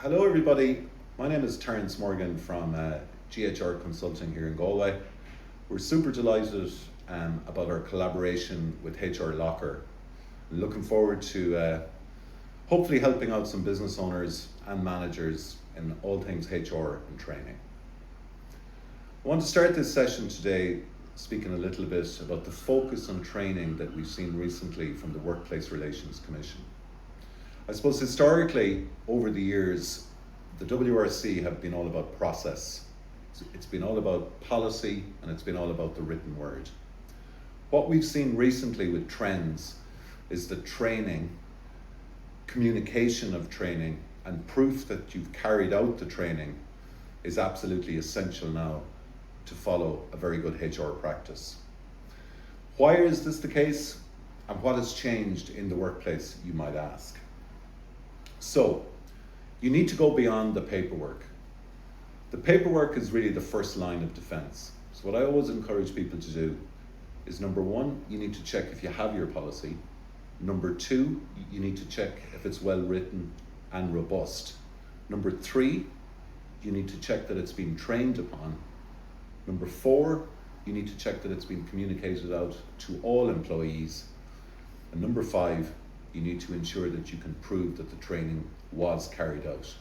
Hello everybody, my name is Terence Morgan from GHR Consulting here in Galway. We're super delighted about our collaboration with HRLocker. Looking forward to hopefully helping out some business owners and managers in all things HR and training. I want to start this session today speaking a little bit about the focus on training that we've seen recently from the Workplace Relations Commission. I suppose historically, over the years, the WRC have been all about process. It's been all about policy and it's been all about the written word. What we've seen recently with trends is that training, communication of training, and proof that you've carried out the training is absolutely essential now to follow a very good HR practice. Why is this the case? And what has changed in the workplace, you might ask? So, you need to go beyond the paperwork. The paperwork is really the first line of defense. So what I always encourage people to do is, number one, you need to check if you have your policy. Number two, you need to check if it's well written and robust. Number three, you need to check that it's been trained upon. Number four, you need to check that it's been communicated out to all employees. And number five, you need to ensure that you can prove that the training was carried out.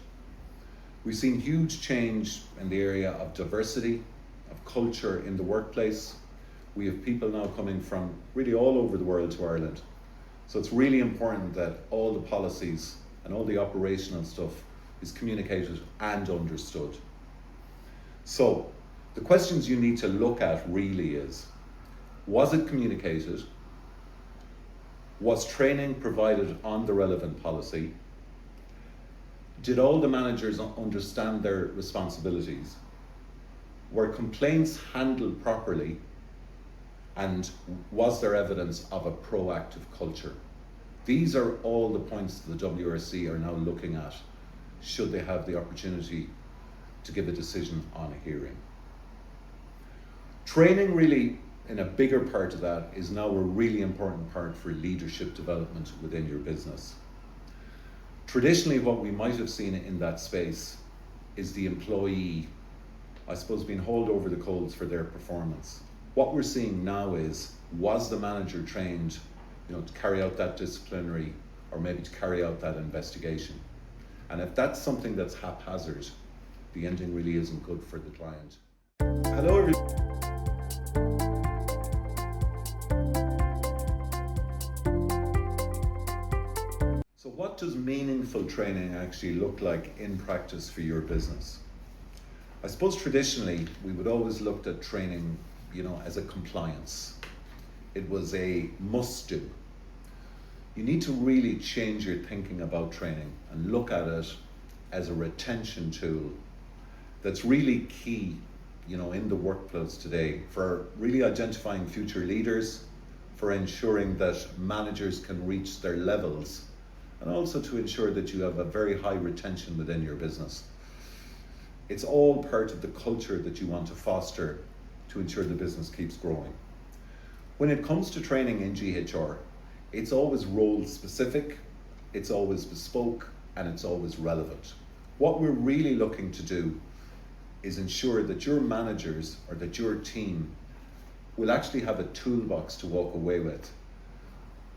We've seen huge change in the area of diversity, of culture in the workplace. We have people now coming from really all over the world to Ireland. So it's really important that all the policies and all the operational stuff is communicated and understood. So the questions you need to look at really is, was it communicated? Was training provided on the relevant policy? Did all the managers understand their responsibilities? Were complaints handled properly? And was there evidence of a proactive culture? These are all the points that the WRC are now looking at should they have the opportunity to give a decision on a hearing. Training really, in a bigger part of that, is now a really important part for leadership development within your business. Traditionally, what we might have seen in that space is the employee, I suppose, being hauled over the coals for their performance. What we're seeing now is, was the manager trained, to carry out that disciplinary or maybe to carry out that investigation? And if that's something that's haphazard, the ending really isn't good for the client. Hello, everyone. So what does meaningful training actually look like in practice for your business? I suppose traditionally we would always looked at training, as a compliance. It was a must do. You need to really change your thinking about training and look at it as a retention tool that's really key, in the workplace today for really identifying future leaders, for ensuring that managers can reach their levels, and also to ensure that you have a very high retention within your business. It's all part of the culture that you want to foster to ensure the business keeps growing. When it comes to training in GHR, it's always role specific, it's always bespoke, and it's always relevant. What we're really looking to do is ensure that your managers or that your team will actually have a toolbox to walk away with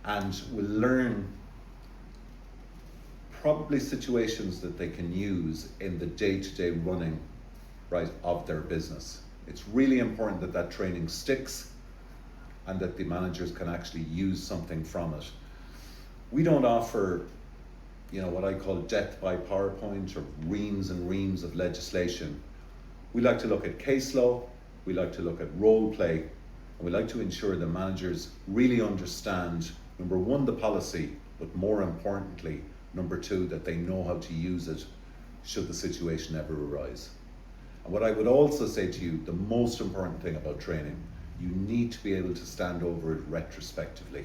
and will learn probably situations that they can use in the day-to-day running, of their business. It's really important that that training sticks and that the managers can actually use something from it. We don't offer, what I call death by PowerPoint or reams and reams of legislation. We like to look at case law, we like to look at role play, and we like to ensure the managers really understand, number one, the policy, but more importantly, number two, that they know how to use it should the situation ever arise. And what I would also say to you, the most important thing about training, you need to be able to stand over it retrospectively.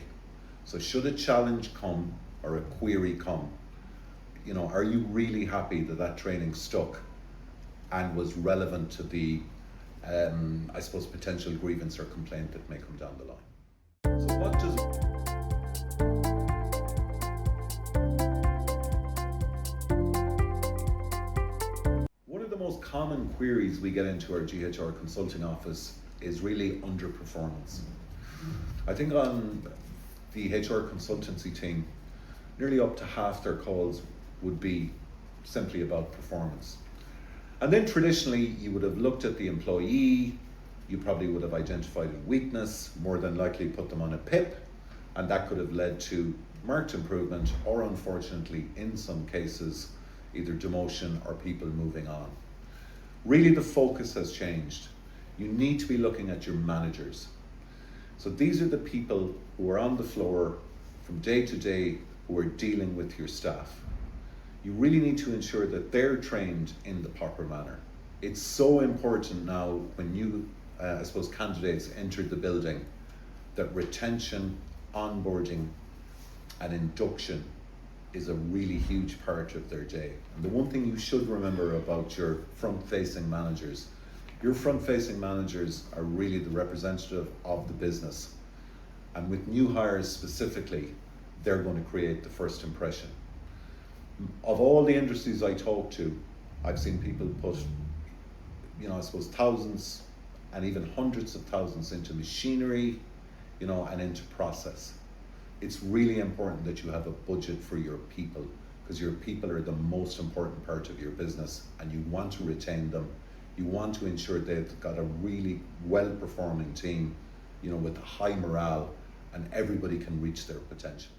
So should a challenge come or a query come, are you really happy that that training stuck and was relevant to the, potential grievance or complaint that may come down the line? So what does most common queries we get into our GHR consulting office is really underperformance. I think on the HR consultancy team, nearly up to half their calls would be simply about performance. And then traditionally, you would have looked at the employee, you probably would have identified a weakness, more than likely put them on a PIP, and that could have led to marked improvement, or unfortunately, in some cases, either demotion or people moving on. Really, the focus has changed. You need to be looking at your managers. So these are the people who are on the floor from day to day who are dealing with your staff. You really need to ensure that they're trained in the proper manner. It's so important now when new, candidates enter the building, that retention, onboarding, and induction is a really huge part of their day. And the one thing you should remember about your front-facing managers, your front-facing managers are really the representative of the business. And with new hires specifically, they're going to create the first impression. Of all the industries I talk to, I've seen people put, thousands and even hundreds of thousands into machinery, and into process. It's really important that you have a budget for your people, because your people are the most important part of your business, and you want to retain them. You want to ensure they've got a really well-performing team, with a high morale, and everybody can reach their potential.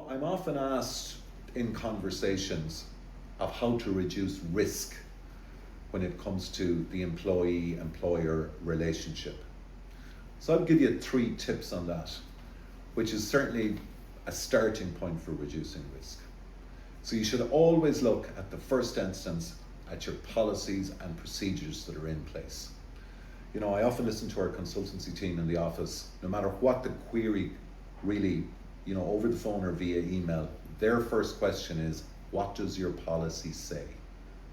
I'm often asked in conversations of how to reduce risk when it comes to the employee-employer relationship. So I'll give you 3 tips on that, which is certainly a starting point for reducing risk. So you should always look at the first instance at your policies and procedures that are in place. I often listen to our consultancy team in the office, no matter what the query really, over the phone or via email, their first question is, what does your policy say?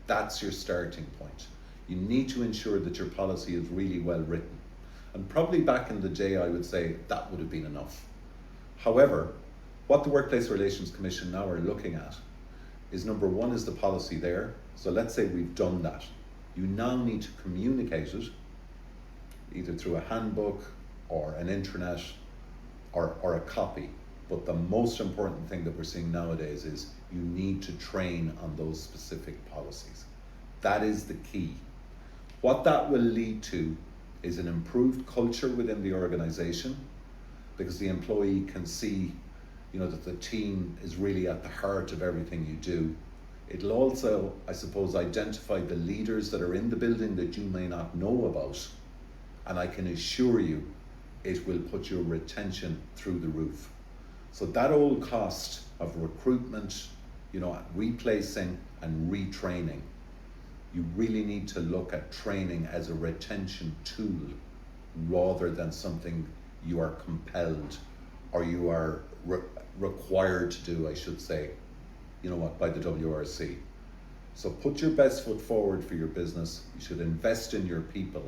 That's your starting point. You need to ensure that your policy is really well written. And probably back in the day, I would say that would have been enough. However, what the Workplace Relations Commission now are looking at is, number 1, is the policy there? So let's say we've done that. You now need to communicate it, either through a handbook or an intranet or a copy. But the most important thing that we're seeing nowadays is you need to train on those specific policies. That is the key. What that will lead to is an improved culture within the organization, because the employee can see, that the team is really at the heart of everything you do. It'll also, identify the leaders that are in the building that you may not know about. And I can assure you, it will put your retention through the roof. So that old cost of recruitment, replacing and retraining, you really need to look at training as a retention tool rather than something you are compelled or you are required to do, I should say, by the WRC. So put your best foot forward for your business. You should invest in your people,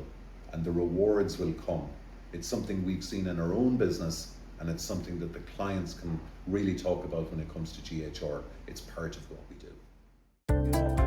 and the rewards will come. It's something we've seen in our own business, and it's something that the clients can really talk about when it comes to GHR. It's part of what we do.